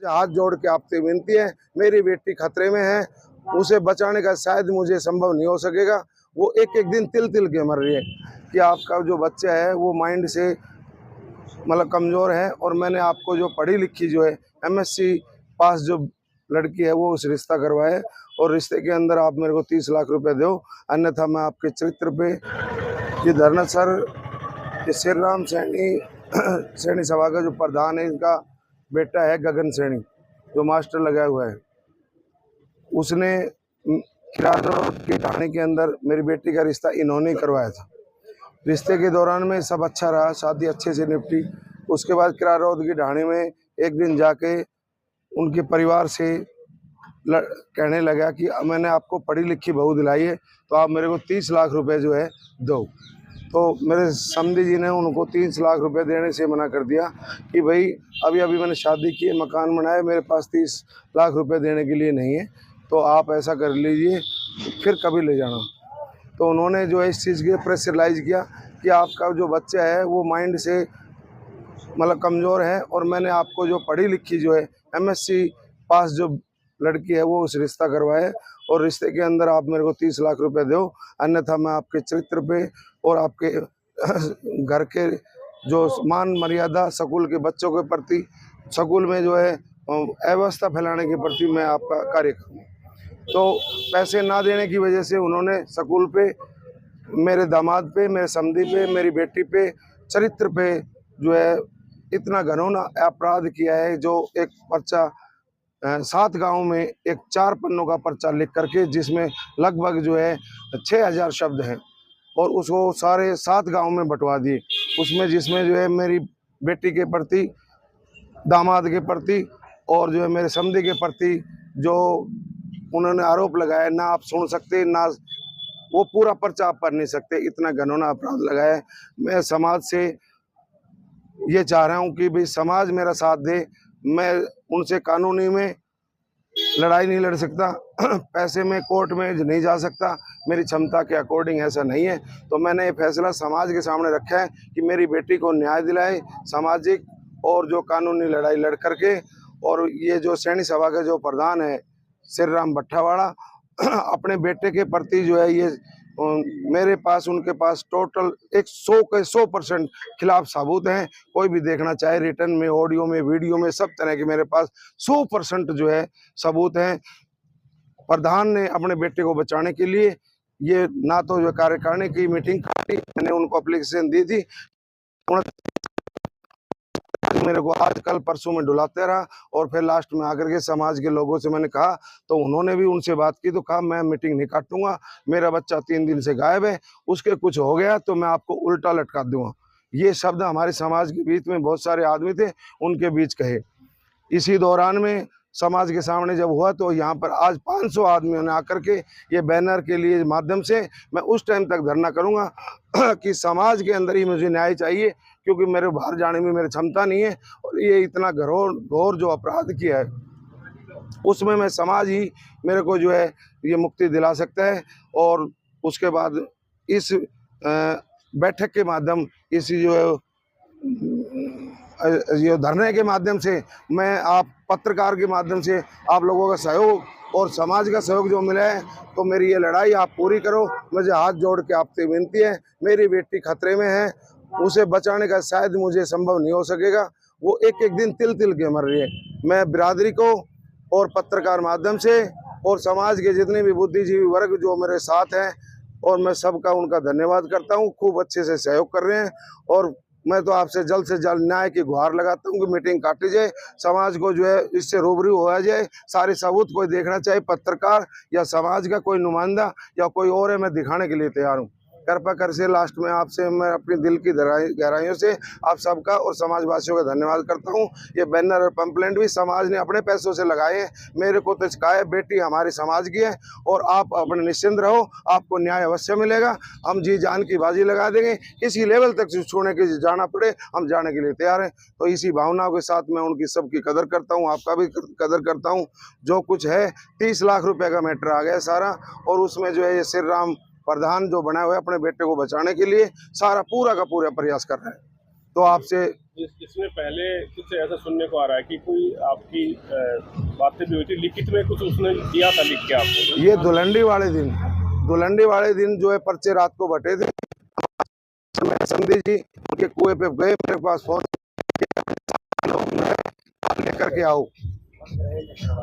हाथ जोड़ के आपसे विनती है, मेरी बेटी खतरे में है, उसे बचाने का शायद मुझे संभव नहीं हो सकेगा। वो एक एक दिन तिल तिल के मर रही है कि आपका जो बच्चा है वो माइंड से मतलब कमज़ोर है, और मैंने आपको जो पढ़ी लिखी जो है MSc पास जो लड़की है वो उस रिश्ता करवाए, और रिश्ते के अंदर आप मेरे को 30 लाख रुपए दो, अन्यथा मैं आपके चरित्र पे ये धरना सर। ये श्री राम सैनी सैनी सभा का जो प्रधान है, इनका बेटा है गगन सैनी, जो मास्टर लगा हुआ है, उसने किरारोद की ढाणी के अंदर मेरी बेटी का रिश्ता इन्होंने ही करवाया था। रिश्ते के दौरान में सब अच्छा रहा, शादी अच्छे से निपटी। उसके बाद किरारोद की ढाणी में एक दिन जाके उनके परिवार से कहने लगा कि मैंने आपको पढ़ी लिखी बहू दिलाई है, तो आप मेरे को 30 लाख रुपए जो है दो। तो मेरे समधी जी ने उनको 30 लाख रुपए देने से मना कर दिया कि भाई अभी अभी मैंने शादी की, मकान बनाए, मेरे पास 30 लाख रुपए देने के लिए नहीं है, तो आप ऐसा कर लीजिए, फिर कभी ले जाना। तो उन्होंने जो है इस चीज़ के प्रेशराइज किया कि आपका जो बच्चा है वो माइंड से मतलब कमज़ोर है, और मैंने आपको जो पढ़ी लिखी जो है MSc पास जो लड़की है वो उस रिश्ता करवाए, और रिश्ते के अंदर आप मेरे को 30 लाख रुपए दो, अन्यथा मैं आपके चरित्र पे और आपके घर के जो मान मर्यादा स्कूल के बच्चों के प्रति, स्कूल में जो है अव्यवस्था फैलाने के प्रति मैं आपका कार्य करूँगा। तो पैसे ना देने की वजह से उन्होंने स्कूल पे, मेरे दामाद पे, मेरे समधी पे, मेरी बेटी पे, चरित्र पे जो है इतना घिनौना अपराध किया है, जो एक पर्चा 7 गाँव में एक 4 पन्नों का पर्चा लिख करके, जिसमें लगभग जो है 6000 शब्द हैं, और उसको सारे 7 गाँव में बंटवा दिए। उसमें जिसमें जो है मेरी बेटी के प्रति, दामाद के प्रति और जो है मेरे समधी के प्रति जो उन्होंने आरोप लगाया, ना आप सुन सकते, ना वो पूरा पर्चा आप पढ़ नहीं सकते, इतना घिनौना अपराध लगाया है। मैं समाज से ये चाह रहा हूँ कि भाई समाज मेरा साथ दे। मैं उनसे कानूनी में लड़ाई नहीं लड़ सकता, पैसे में कोर्ट में नहीं जा सकता, मेरी क्षमता के अकॉर्डिंग ऐसा नहीं है। तो मैंने ये फैसला समाज के सामने रखा है कि मेरी बेटी को न्याय दिलाए, सामाजिक और जो कानूनी लड़ाई लड़ करके। और ये जो सैनी सभा के जो प्रधान है श्री राम भट्टावाड़ा, अपने बेटे के प्रति जो है ये मेरे पास, उनके पास टोटल 100 के 100% खिलाफ सबूत हैं। कोई भी देखना चाहे, रिटर्न में, ऑडियो में, वीडियो में, सब तरह के मेरे पास 100% जो है सबूत हैं। प्रधान ने अपने बेटे को बचाने के लिए ये ना तो जो कार्यकारिणी की मीटिंग काटी, मैंने उनको एप्लीकेशन दी थी, मेरे को आज कल परसों में डुलाते रहा, और फिर लास्ट में आकर के समाज के लोगों से मैंने कहा, तो उन्होंने भी उनसे बात की, तो कहा मैं मीटिंग नहीं काटूंगा, मेरा बच्चा 3 दिन से गायब है, उसके कुछ हो गया तो मैं आपको उल्टा लटका दूंगा। ये शब्द हमारे समाज के बीच में बहुत सारे आदमी थे, उनके बीच कहे। इसी दौरान में समाज के सामने जब हुआ, तो यहाँ पर आज 500 आदमियों ने आकर के ये बैनर के लिए माध्यम से मैं उस टाइम तक धरना करूँगा कि समाज के अंदर ही मुझे न्याय चाहिए, क्योंकि मेरे बाहर जाने में मेरी क्षमता नहीं है। और ये इतना घोर जो अपराध किया है, उसमें मैं समाज ही मेरे को जो है ये मुक्ति दिला सकता है। और उसके बाद इस बैठक के माध्यम, इस जो ये धरने के माध्यम से, मैं आप पत्रकार के माध्यम से आप लोगों का सहयोग और समाज का सहयोग जो मिला है, तो मेरी ये लड़ाई आप पूरी करो। मुझे हाथ जोड़ के आपसे विनती है, मेरी बेटी खतरे में है, उसे बचाने का शायद मुझे संभव नहीं हो सकेगा। वो एक एक दिन तिल तिल के मर रही है। मैं बिरादरी को और पत्रकार माध्यम से और समाज के जितने भी बुद्धिजीवी वर्ग जो मेरे साथ हैं, और मैं सबका उनका धन्यवाद करता हूँ, खूब अच्छे से सहयोग कर रहे हैं। और मैं तो आपसे जल्द से जल्द न्याय की गुहार लगाता हूँ कि मीटिंग काटी जाए, समाज को जो है इससे रूबरू होया जाए, सारे सबूत कोई देखना चाहिए, पत्रकार या समाज का कोई नुमाइंदा या कोई और है, मैं दिखाने के लिए तैयार हूँ। कृपा कर से लास्ट में आपसे मैं अपनी दिल की गहराइयों से आप सबका और समाजवासियों का धन्यवाद करता हूँ। ये बैनर और पंपलेट भी समाज ने अपने पैसों से लगाए हैं, मेरे को तो कहा है बेटी हमारे समाज की है, और आप अपने निश्चिंत रहो, आपको न्याय अवश्य मिलेगा। हम जी जान की बाजी लगा देंगे, किसी लेवल तक छूने के जाना पड़े, हम जाने के लिए तैयार हैं। तो इसी भावनाओं के साथ मैं उनकी सबकी कदर करता हूँ, आपका भी कदर करता हूँ। जो कुछ है 30 लाख रुपए का मैटर आ गया सारा, और उसमें जो है ये श्री राम प्रधान जो बनाए हुए अपने बेटे को बचाने के लिए सारा पूरा का पूरा प्रयास कर रहे हैं। तो आपसे इसमें पहले कुछ ऐसा सुनने को आ रहा है कि कोई आपकी बातें भी हुई थी, लिखित में कुछ उसने दिया था लिख के आपको। ये धुलंडी वाले दिन जो है पर्चे रात को बटे थे। मैं समझी जी उनके कुएं पे गए, मेरे पास फोन लेकर के आओ,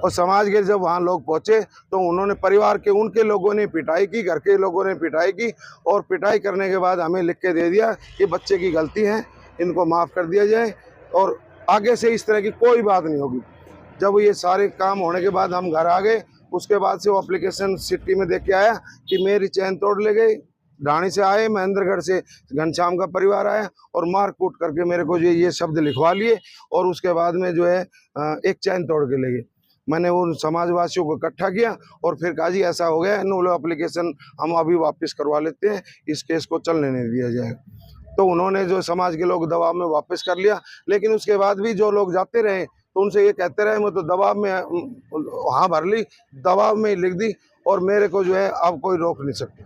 और समाज के जब वहाँ लोग पहुंचे तो उन्होंने परिवार के उनके लोगों ने पिटाई की, घर के लोगों ने पिटाई की, और पिटाई करने के बाद हमें लिख के दे दिया कि बच्चे की गलती है, इनको माफ़ कर दिया जाए और आगे से इस तरह की कोई बात नहीं होगी। जब ये सारे काम होने के बाद हम घर आ गए, उसके बाद से वो एप्लीकेशन सिटी में देख के आया कि मेरी चैन तोड़ ले गई। ढाणी से आए, महेंद्रगढ़ से घनश्याम का परिवार आया और मार कूट करके मेरे को ये शब्द लिखवा लिए, और उसके बाद में जो है एक चैन तोड़ के ले गए। मैंने उन समाजवासियों को इकट्ठा किया और फिर कहा जी ऐसा हो गया, नो एप्लीकेशन हम अभी वापस करवा लेते हैं, इस केस को चलने नहीं दिया जाएगा। तो उन्होंने जो समाज के लोग दबाव में वापस कर लिया, लेकिन उसके बाद भी जो लोग जाते रहे तो उनसे ये कहते रहे मैं तो दबाव में हाँ भर ली, दबाव में लिख दी, और मेरे को जो है अब कोई रोक नहीं सकता।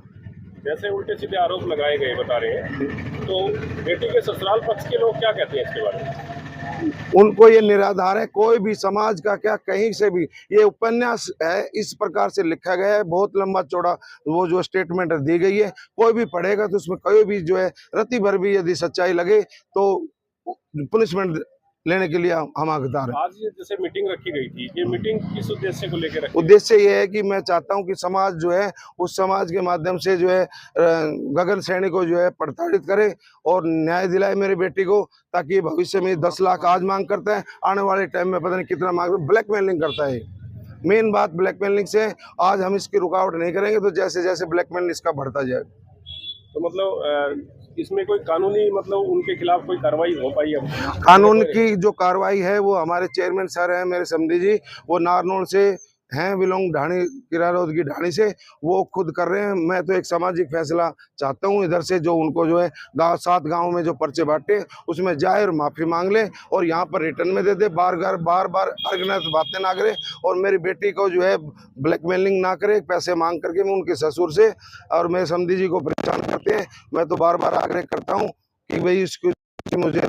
जैसे उल्टे सीधे आरोप लगाए गए बता रहे हैं, तो बेटी के ससुराल पक्ष के लोग क्या कहते हैं इसके बारे में? उनको ये निराधार है, कोई भी समाज का क्या कहीं से भी, ये उपन्यास है इस प्रकार से लिखा गया है, बहुत लंबा चौड़ा वो जो स्टेटमेंट दी गई है, कोई भी पढ़ेगा तो उसमें कोई भी जो है रत्ती भर भी यदि सच्चाई लगे तो पनिशमेंट लेने के लिए हम हकदार हैं। आज जैसे मीटिंग रखी गई थी, ये मीटिंग किस उद्देश्य को लेकर रखी? उद्देश्य ये है कि मैं चाहता हूं कि समाज जो है उस समाज के माध्यम से जो है गगन सैनी को जो है प्रताड़ित करे और न्याय दिलाए मेरी बेटी को, ताकि भविष्य में 10 लाख आज मांग करता है, आने वाले टाइम में पता नहीं कितना मांग, ब्लैकमेलिंग करता है। मेन बात ब्लैकमेलिंग से, आज हम इसकी रुकावट नहीं करेंगे तो जैसे जैसे ब्लैकमेल इसका बढ़ता जाएगा। तो मतलब इसमें कोई कानूनी मतलब उनके खिलाफ कोई कार्रवाई हो पाई? अब कानून की जो कार्रवाई है वो हमारे चेयरमैन सर हैं मेरे समधी जी, वो नारनौल से हैं, बिलोंग ढाणी किरारोद की ढाणी से, वो खुद कर रहे हैं। मैं तो एक सामाजिक फैसला चाहता हूँ इधर से, जो उनको जो है 7 गाँव में जो पर्चे बांटे उसमें जाए और माफ़ी मांग ले और यहाँ पर रिटर्न में दे दे, बार बार ऑर्गेनाइज बातें ना करे, और मेरी बेटी को जो है ब्लैकमेलिंग ना करे पैसे मांग करके। मैं उनके ससुर से और मेरे समधी जी को परेशान करते हैं, मैं तो बार बार आग्रह करता हूँ कि भाई इसको मुझे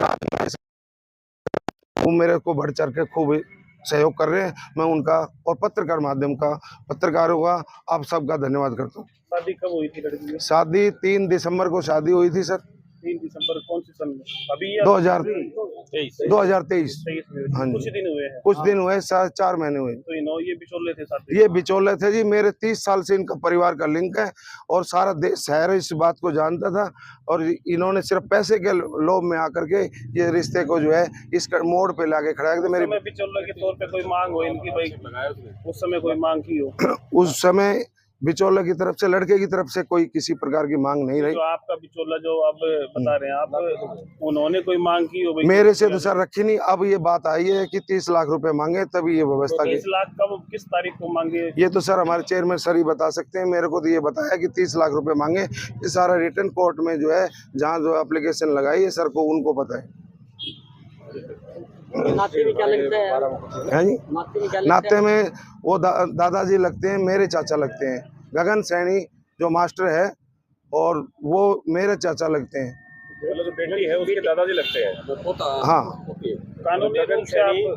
वो मेरे को बढ़ चढ़ के खूब सहयोग कर रहे हैं। मैं उनका और पत्रकार माध्यम का, पत्रकारों का आप सबका धन्यवाद करता हूँ। शादी कब हुई थी लड़की की? शादी 3 दिसंबर को शादी हुई थी सर। 3 दिसंबर कौन सी सन में? अभी 2023। हाँ कुछ जी, दिन हुए हैं। कुछ दिन हुए, 4 महीने हुए। तो ये बिचौले थे साथ? ये बिचौले थे जी, मेरे 30 साल से इनका परिवार का लिंक है और सारा शहर इस बात को जानता था, और इन्होंने सिर्फ पैसे के लोभ में आकर के ये रिश्ते को जो है इस मोड़ पे लाके खड़ा कर। मेरे बिचौले के तौर पे कोई मांग हो इनकी, भाई उस समय कोई मांग की हो? उस समय बिचौला की तरफ से, लड़के की तरफ से कोई किसी प्रकार की मांग नहीं रही। जो आपका बिचौला जो आप बता रहे हैं आप, उन्होंने कोई मांग की हो? मेरे से तो सर रखी नहीं। अब ये बात आई है कि 30 लाख रुपए मांगे, तभी ये व्यवस्था की। 30 लाख कब, किस तारीख को मांगे? ये तो सर हमारे चेयरमैन सर ही बता सकते हैं। मेरे को तो ये बताया कि 30 लाख रुपए मांगे। ये सारा रिटर्न कोर्ट में जो है जहाँ जो एप्लीकेशन लगाई है सर को, उनको पता है। नाते में क्या लगता है? जी, नाते में वो दादाजी लगते हैं, मेरे चाचा लगते हैं। गगन सैनी जो मास्टर है और वो मेरे चाचा लगते हैं। जो बेटी है उसके दादाजी लगते हैं? हाँ,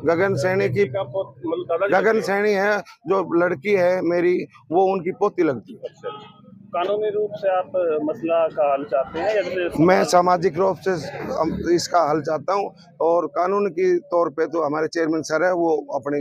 गगन सैनी की, गगन सैनी है जो लड़की है मेरी, वो उनकी पोती लगती है। अच्छा, कानूनी रूप से आप मसला का हल चाहते हैं या? मैं सामाजिक रूप से इसका हल चाहता हूं, और कानून की तौर पे तो हमारे चेयरमैन सर है, वो अपनी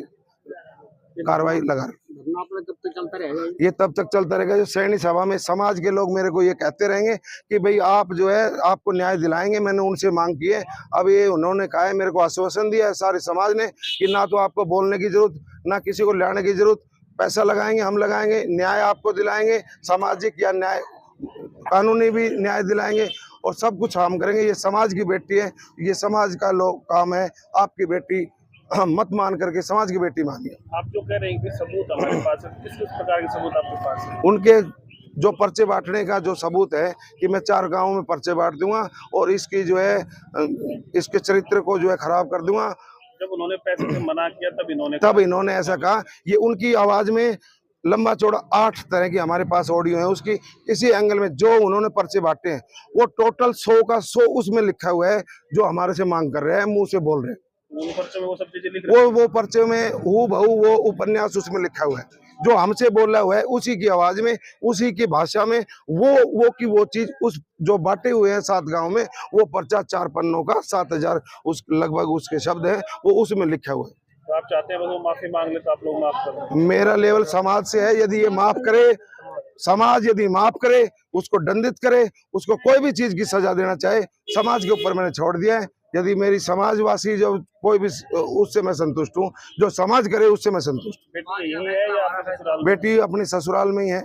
कार्रवाई लगा रहे। कब तक चलता रहेगा ये? तब तक चलता रहेगा जो सैनी सभा में समाज के लोग मेरे को ये कहते रहेंगे कि भाई आप जो है आपको न्याय दिलाएंगे। मैंने उनसे मांग की है, अब ये उन्होंने कहा है, मेरे को आश्वासन दिया है सारे समाज ने कि ना तो आपको बोलने की जरूरत, ना किसी को लाने की जरूरत, पैसा लगाएंगे हम लगाएंगे, न्याय आपको दिलाएंगे, सामाजिक या न्याय कानूनी भी न्याय दिलाएंगे, और सब कुछ हम करेंगे। ये समाज की बेटी है, ये समाज का लोग काम है। आपकी बेटी मत मान करके समाज की बेटी मानिए। आप जो कह रहे हैं कि सबूत हमारे पास है, किस प्रकार के सबूत आपके पास है? उनके जो पर्चे बांटने का जो सबूत है कि मैं 4 गांवों में पर्चे बांट दूंगा और इसकी जो है इसके चरित्र को जो है खराब कर दूंगा। जब उन्होंने पैसे से मना किया तब इन्होंने ऐसा कहा। ये उनकी आवाज में लंबा चौड़ा 8 तरह की हमारे पास ऑडियो है उसकी। इसी एंगल में जो उन्होंने पर्चे बांटे हैं वो टोटल 100 का 100 उसमें लिखा हुआ है जो हमारे से मांग कर रहे हैं, मुंह से बोल रहे हैं। उन पर्चे में वो सब चीजें लिख रहे वो पर्चे में हूबहू वो उपन्यास उसमें लिखा हुआ है, जो हमसे बोला हुआ है उसी की आवाज में, उसी की भाषा में, वो चीज उस जो बांटे हुए हैं 7 गांव में, वो पर्चा 4 पन्नों का 7000 उस लगभग उसके शब्द हैं, वो उसमें लिखा हुआ है। तो आप चाहते हैं बस वो माफी मांग ले तो आप लोग माफ कर दें? मेरा लेवल समाज से है, यदि ये माफ करे, समाज यदि माफ करे, उसको दंडित करे, उसको कोई भी चीज की सजा देना चाहे, समाज के ऊपर मैंने छोड़ दिया है। यदि मेरी समाजवासी जो कोई भी, उससे मैं संतुष्ट हूँ, जो समाज करे उससे मैं संतुष्ट हूँ। बेटी यही है या आपके ससुराल में? बेटी अपने ससुराल में ही है।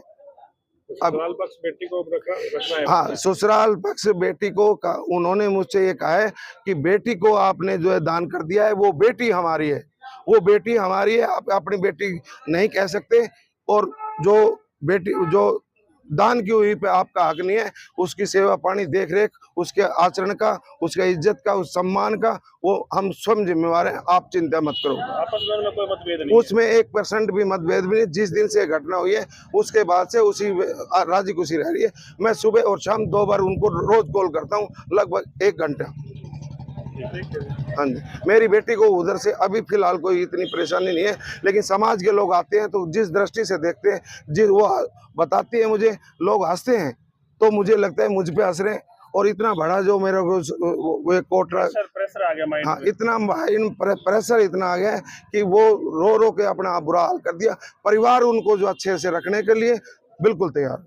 ससुराल पक्ष बेटी को रखना है? हाँ, ससुराल पक्ष बेटी को उन्होंने मुझसे ये कहा है कि बेटी को आपने जो है दान कर दिया है, वो बेटी हमारी है, वो बेटी हमारी है, आप अपनी बेटी नहीं कह सकते, और जो बेटी जो दान की हुई पे आपका हक नहीं है, उसकी सेवा पानी देख रेख, उसके आचरण का, उसके इज्जत का, उस सम्मान का, वो हम स्वयं जिम्मेवार हैं, आप चिंता मत करो। आपस में कोई मतभेद नहीं? उसमें 1% भी मतभेद भी नहीं। जिस दिन से घटना हुई है उसके बाद से उसी राजी खुशी रह रही है। मैं सुबह और शाम 2 बार उनको रोज कॉल करता हूँ, लगभग 1 घंटा। हाँ जी, मेरी बेटी को उधर से अभी फिलहाल कोई इतनी परेशानी नहीं है, लेकिन समाज के लोग आते हैं तो जिस दृष्टि से देखते हैं, जिस वो बताती है मुझे, लोग हंसते हैं, तो मुझे लगता है मुझ पे हंस रहे हैं। और इतना बड़ा जो मेरे को कोर्ट प्रेशर आ गया माइंड में। हाँ, इतना प्रेशर इतना आ गया है कि वो रो रो के अपना बुरा हाल कर दिया। परिवार उनको जो अच्छे से रखने के लिए बिल्कुल तैयार।